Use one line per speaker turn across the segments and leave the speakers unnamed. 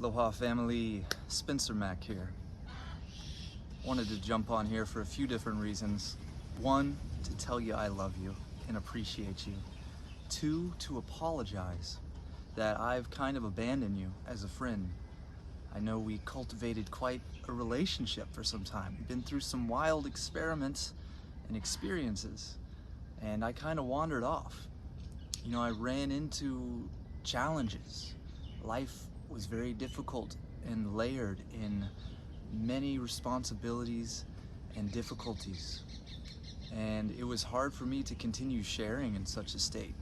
Aloha family, Spencer-Mack here. Wanted to jump on here for a few different reasons. One, to tell you I love you and appreciate you. Two, to apologize that I've kind of abandoned you as a friend. I know we cultivated quite a relationship for some time. We've been through some wild experiments and experiences, and I kind of wandered off. You know, I ran into challenges. Life was very difficult and layered in many responsibilities and difficulties. And it was hard for me to continue sharing in such a state.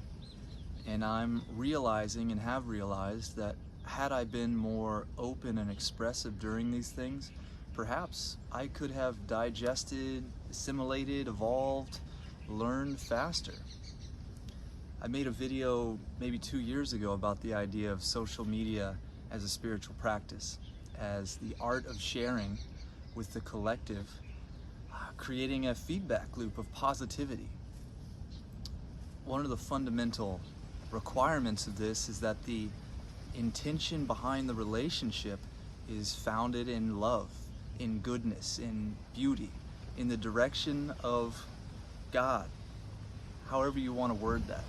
And I'm realizing and have realized that had I been more open and expressive during these things, perhaps I could have digested, assimilated, evolved, learned faster. I made a video maybe 2 years ago about the idea of social media as a spiritual practice, as the art of sharing with the collective, creating a feedback loop of positivity. One of the fundamental requirements of this is that the intention behind the relationship is founded in love, in goodness, in beauty, in the direction of God, however you want to word that.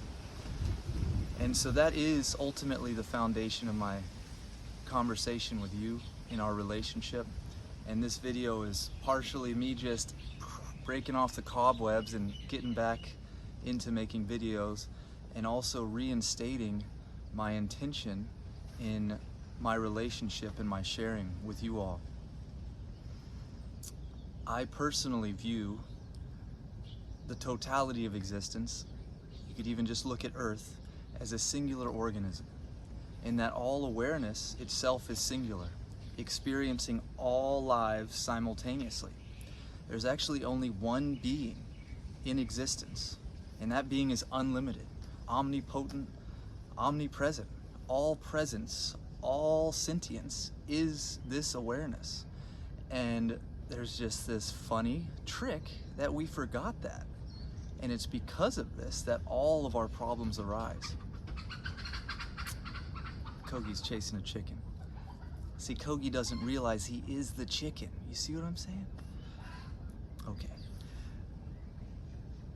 And so that is ultimately the foundation of my conversation with you in our relationship. And this video is partially me just breaking off the cobwebs and getting back into making videos, and also reinstating my intention in my relationship and my sharing with you all. I personally view the totality of existence, you could even just look at Earth, as a singular organism, in that all awareness itself is singular, experiencing all lives simultaneously. There's actually only one being in existence, and that being is unlimited, omnipotent, omnipresent. All presence, all sentience is this awareness. And there's just this funny trick that we forgot that. And it's because of this that all of our problems arise. Kogi's chasing a chicken. See, Kogi doesn't realize he is the chicken. You see what I'm saying? Okay.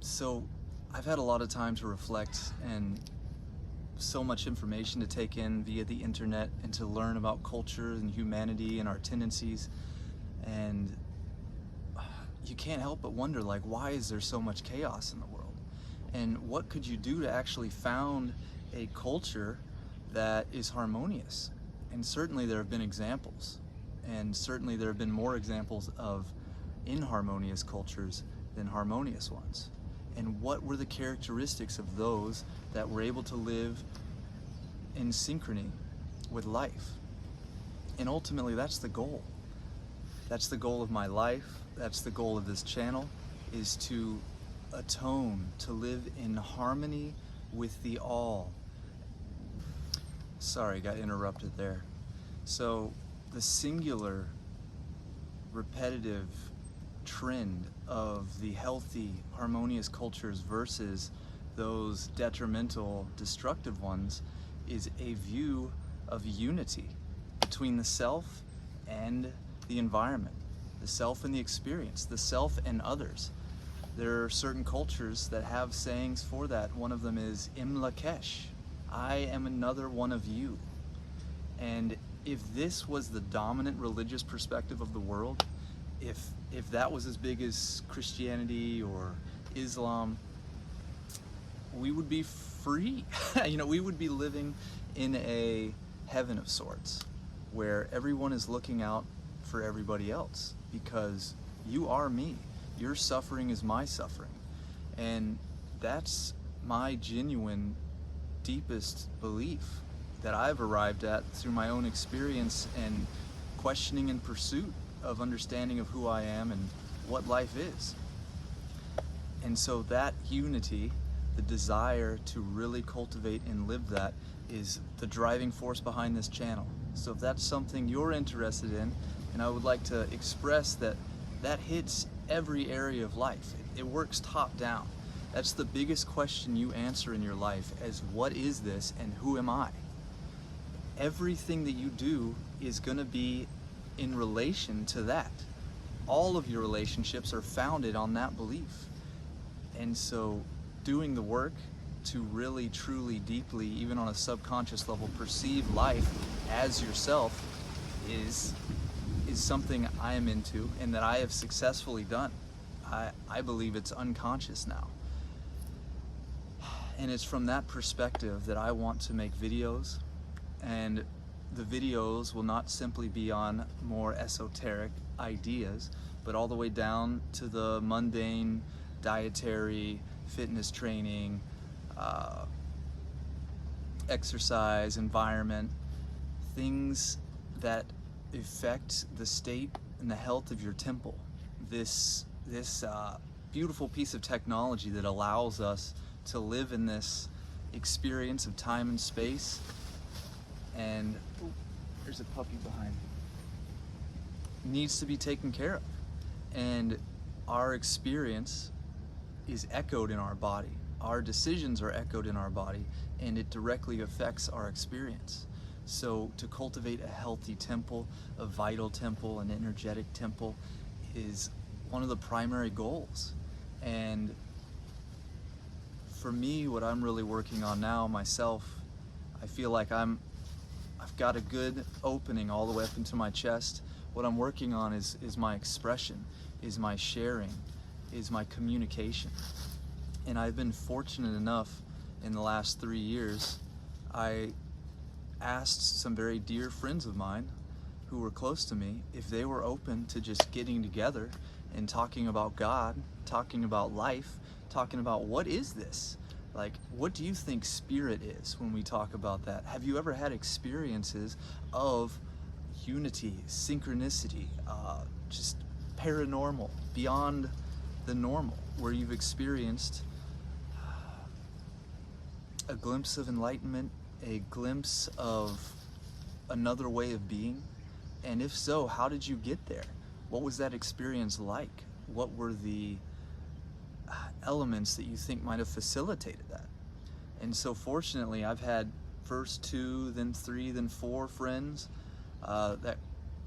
So, I've had a lot of time to reflect and so much information to take in via the internet and to learn about culture and humanity and our tendencies. And you can't help but wonder, like, why is there so much chaos in the world? And what could you do to actually found a culture that is harmonious? And certainly there have been examples, and certainly there have been more examples of inharmonious cultures than harmonious ones. And what were the characteristics of those that were able to live in synchrony with life? And ultimately that's the goal. That's the goal of my life, that's the goal of this channel, is to atone, to live in harmony with the all. Sorry, got interrupted there. So the singular, repetitive trend of the healthy, harmonious cultures versus those detrimental, destructive ones is a view of unity between the self and the environment, the self and the experience, the self and others. There are certain cultures that have sayings for that. One of them is Im Lakesh, I am another one of you. And if this was the dominant religious perspective of the world, if that was as big as Christianity or Islam, we would be free. You know, we would be living in a heaven of sorts, where everyone is looking out for everybody else, because you are me. Your suffering is my suffering. And that's my genuine, deepest belief that I've arrived at through my own experience and questioning and pursuit of understanding of who I am and what life is. And so that unity, the desire to really cultivate and live that, is the driving force behind this channel. So if that's something you're interested in, and I would like to express that that hits every area of life. It works top down. That's the biggest question you answer in your life, as what is this and who am I? everything that you do is going to be in relation to that. All of your relationships are founded on that belief. And so doing the work to really, truly, deeply, even on a subconscious level, perceive life as yourself is something I am into and that I have successfully done. I believe it's unconscious now. And it's from that perspective that I want to make videos, and the videos will not simply be on more esoteric ideas, but all the way down to the mundane, dietary, fitness training, exercise, environment, things that affect the state and the health of your temple. This beautiful piece of technology that allows us to live in this experience of time and space. And there's a puppy behind me. Needs to be taken care of. And our experience is echoed in our body. Our decisions are echoed in our body, and it directly affects our experience. So to cultivate a healthy temple, a vital temple, an energetic temple is one of the primary goals. And for me, what I'm really working on now myself, I feel like I've got a good opening all the way up into my chest. What I'm working on is my expression, is my sharing, is my communication. And I've been fortunate enough in the last 3 years, I asked some very dear friends of mine who were close to me if they were open to just getting together and talking about God, talking about life, talking about what is this? Like, what do you think spirit is when we talk about that? Have you ever had experiences of unity, synchronicity, just paranormal, beyond the normal, where you've experienced a glimpse of enlightenment, a glimpse of another way of being? And if so, how did you get there? What was that experience like? What were the elements that you think might have facilitated that? And so fortunately, I've had first 2, then 3, then 4 friends that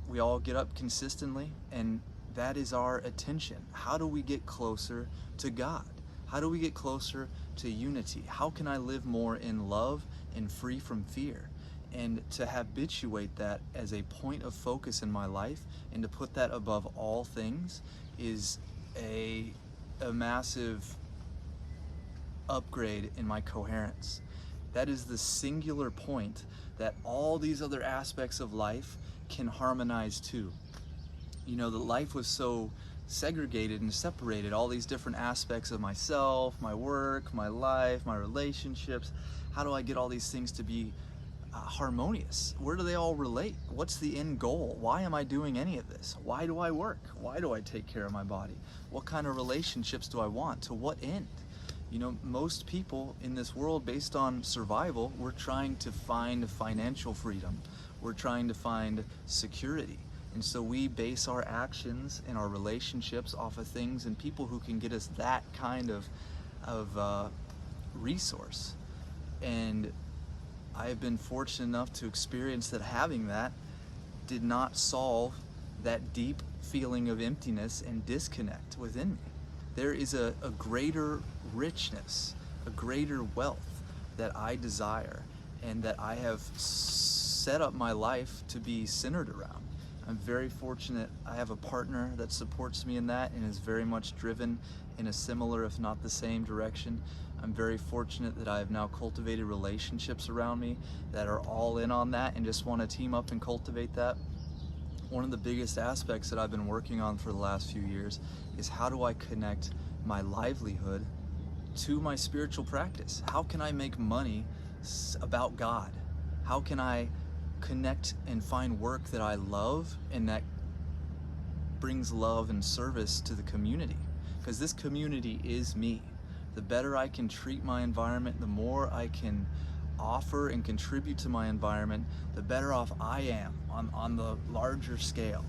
we all get up consistently, and that is our attention. How do we get closer to God? How do we get closer to unity? How can I live more in love and free from fear? And to habituate that as a point of focus in my life and to put that above all things is a massive upgrade in my coherence. That is the singular point that all these other aspects of life can harmonize to. You know, that life was so segregated and separated, all these different aspects of myself, my work, my life, my relationships. How do I get all these things to be harmonious? Where do they all relate? What's the end goal? Why am I doing any of this? Why do I work? Why do I take care of my body? What kind of relationships do I want? To what end? You know, most people in this world, based on survival, we're trying to find financial freedom. We're trying to find security. And so we base our actions and our relationships off of things and people who can get us that kind of resource. And I have been fortunate enough to experience that having that did not solve that deep feeling of emptiness and disconnect within me. There is a greater richness, a greater wealth that I desire and that I have set up my life to be centered around. I'm very fortunate. I have a partner that supports me in that and is very much driven in a similar, if not the same, direction. I'm very fortunate that I have now cultivated relationships around me that are all in on that and just want to team up and cultivate that. One of the biggest aspects that I've been working on for the last few years is how do I connect my livelihood to my spiritual practice? How can I make money about God? How can I connect and find work that I love and that brings love and service to the community? Because this community is me. The better I can treat my environment, the more I can offer and contribute to my environment, the better off I am on the larger scale.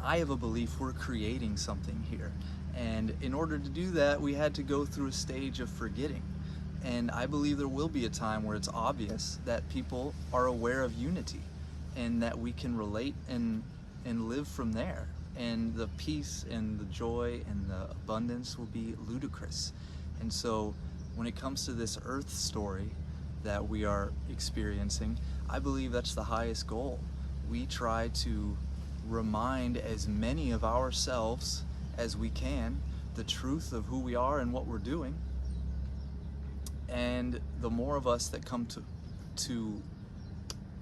I have a belief we're creating something here. And in order to do that, we had to go through a stage of forgetting. And I believe there will be a time where it's obvious that people are aware of unity and that we can relate and live from there. And the peace and the joy and the abundance will be ludicrous. And so when it comes to this earth story that we are experiencing, I believe that's the highest goal. We try to remind as many of ourselves as we can the truth of who we are and what we're doing. And the more of us that come to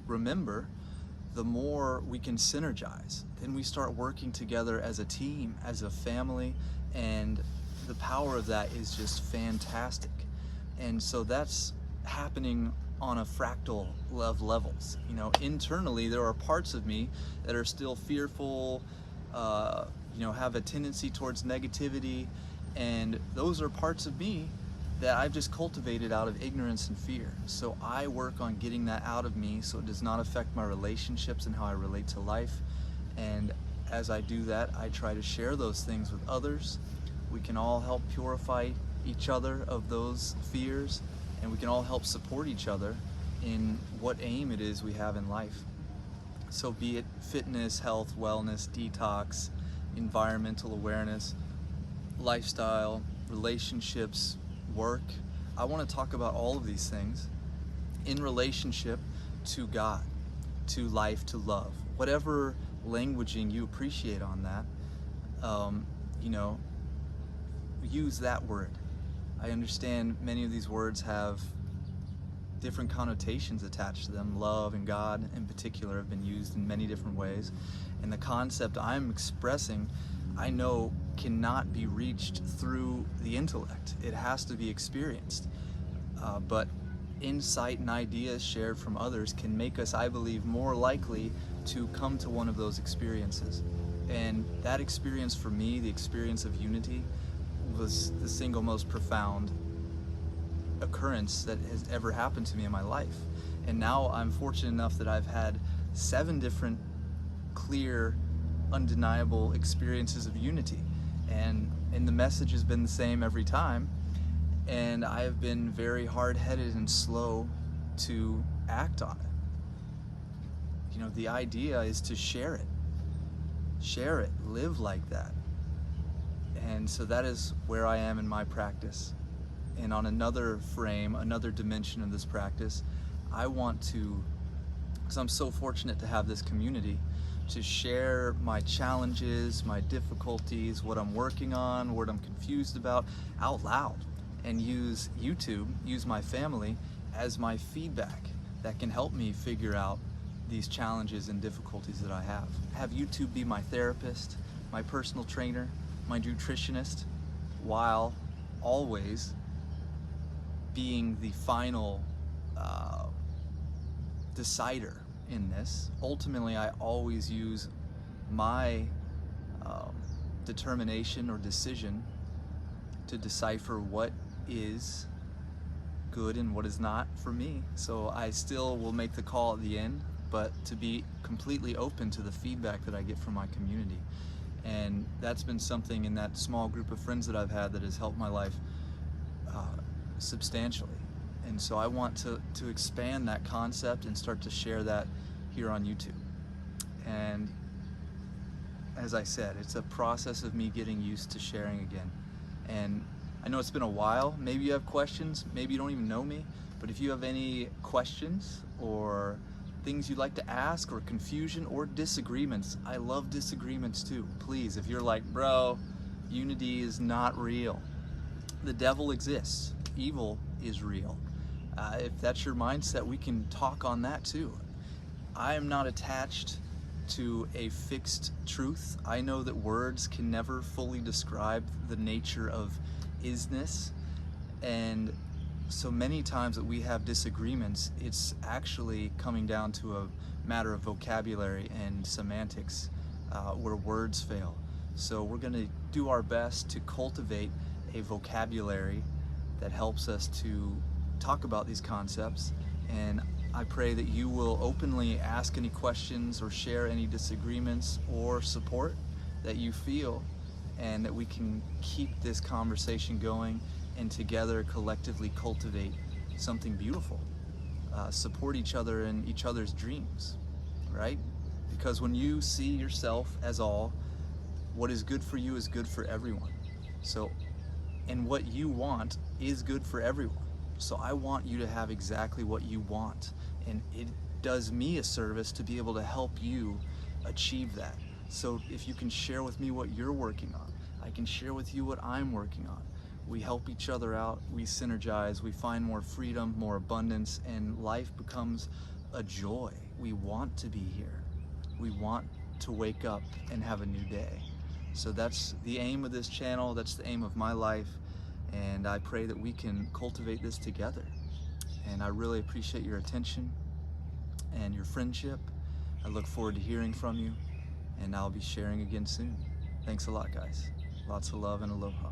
remember, the more we can synergize. Then we start working together as a team, as a family, and the power of that is just fantastic. And so that's happening on a fractal of levels. You know, internally there are parts of me that are still fearful, have a tendency towards negativity, and those are parts of me that I've just cultivated out of ignorance and fear. So I work on getting that out of me so it does not affect my relationships and how I relate to life. And as I do that, I try to share those things with others. We can all help purify each other of those fears, and we can all help support each other in what aim it is we have in life. So be it fitness, health, wellness, detox, environmental awareness, lifestyle, relationships, work. I want to talk about all of these things in relationship to God, to life, to love. Whatever languaging you appreciate on that, use that word. I understand many of these words have different connotations attached to them. Love and God in particular have been used in many different ways. And the concept I'm expressing, I know, cannot be reached through the intellect. It has to be experienced. But insight and ideas shared from others can make us, I believe, more likely to come to one of those experiences. And that experience for me, the experience of unity, was the single most profound occurrence that has ever happened to me in my life. And now I'm fortunate enough that I've had 7 different clear, undeniable experiences of unity. And the message has been the same every time. And I have been very hard-headed and slow to act on it. You know, the idea is to share it. Share it, live like that. And so that is where I am in my practice. And on another frame, another dimension of this practice, I want to, because I'm so fortunate to have this community, to share my challenges, my difficulties, what I'm working on, what I'm confused about, out loud, and use YouTube, use my family as my feedback that can help me figure out these challenges and difficulties that I have. Have YouTube be my therapist, my personal trainer, my nutritionist, while always being the final decider in this. Ultimately, I always use my determination or decision to decipher what is good and what is not for me. So I still will make the call at the end, but to be completely open to the feedback that I get from my community. And that's been something in that small group of friends that I've had that has helped my life substantially. And so I want to expand that concept and start to share that here on YouTube. And as I said, it's a process of me getting used to sharing again. And I know it's been a while. Maybe you have questions, maybe you don't even know me, but if you have any questions or things you'd like to ask, or confusion or disagreements, I love disagreements too. Please, if you're like, bro, unity is not real, the devil exists, evil is real, if that's your mindset, we can talk on that too. I am not attached to a fixed truth. I know that words can never fully describe the nature of isness, and so many times that we have disagreements, it's actually coming down to a matter of vocabulary and semantics, where words fail. So we're going to do our best to cultivate a vocabulary that helps us to talk about these concepts, and I pray that you will openly ask any questions or share any disagreements or support that you feel, and that we can keep this conversation going and together collectively cultivate something beautiful. Support each other in each other's dreams, right? Because when you see yourself as all, what is good for you is good for everyone. So, and what you want is good for everyone. So I want you to have exactly what you want. And it does me a service to be able to help you achieve that. So if you can share with me what you're working on, I can share with you what I'm working on. We help each other out, we synergize, we find more freedom, more abundance, and life becomes a joy. We want to be here. We want to wake up and have a new day. So that's the aim of this channel, that's the aim of my life, and I pray that we can cultivate this together. And I really appreciate your attention and your friendship. I look forward to hearing from you, and I'll be sharing again soon. Thanks a lot, guys. Lots of love and aloha.